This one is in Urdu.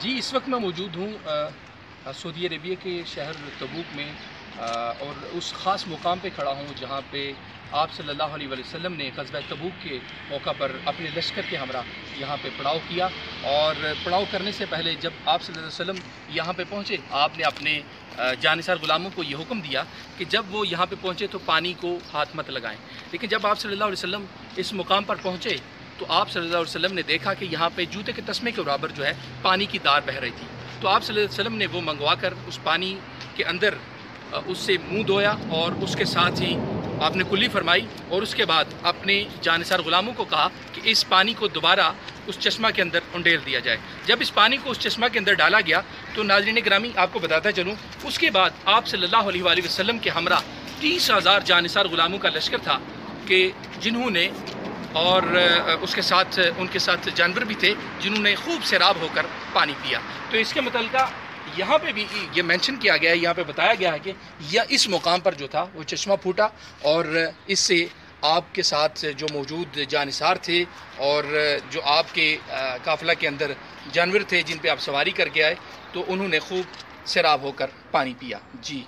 جی اس وقت میں موجود ہوں سعودی عربیہ کے شہر تبوک میں اور اس خاص مقام پہ کھڑا ہوں جہاں پہ آپ صلی اللہ علیہ وسلم نے غزوہ تبوک کے موقع پر اپنے لشکر کے ہمراہ یہاں پہ پڑاؤ کیا، اور پڑاؤ کرنے سے پہلے جب آپ صلی اللہ علیہ وسلم یہاں پہ پہنچے، آپ نے اپنے جانثار غلاموں کو یہ حکم دیا کہ جب وہ یہاں پہ پہنچے تو پانی کو ہاتھ مت لگائیں۔ لیکن جب آپ صلی اللہ علیہ وسلم اس مقام پر پہنچے تو آپ صلی اللہ علیہ وسلم نے دیکھا کہ یہاں پہ جوتے کے تسمے کے برابر جو ہے پانی کی دار بہہ رہی تھی، تو آپ صلی اللہ علیہ وسلم نے وہ منگوا کر اس پانی کے اندر اس سے منہ دھویا، اور اس کے ساتھ ہی آپ نے کلی فرمائی، اور اس کے بعد اپنے جانثار غلاموں کو کہا کہ اس پانی کو دوبارہ اس چشمہ کے اندر انڈیل دیا جائے۔ جب اس پانی کو اس چشمہ کے اندر ڈالا گیا تو ناظرین گرامی آپ کو بتاتا چلوں، اس کے بعد آپ صلی اللہ علیہ وآلہ وسلم کے ہمراہ 30,000 جانثار غلاموں کا لشکر تھا کہ جنہوں نے، اور اس کے ساتھ ان کے ساتھ جانور بھی تھے جنہوں نے خوب سیراب ہو کر پانی پیا۔ تو اس کے متعلقہ یہاں پہ بھی یہ مینشن کیا گیا ہے، یہاں پہ بتایا گیا ہے کہ اس مقام پر جو تھا وہ چشمہ پھوٹا، اور اس سے آپ کے ساتھ جو موجود جانثار تھے اور جو آپ کے قافلہ کے اندر جانور تھے جن پہ آپ سواری کر کے آئے، تو انہوں نے خوب سیراب ہو کر پانی پیا۔ جی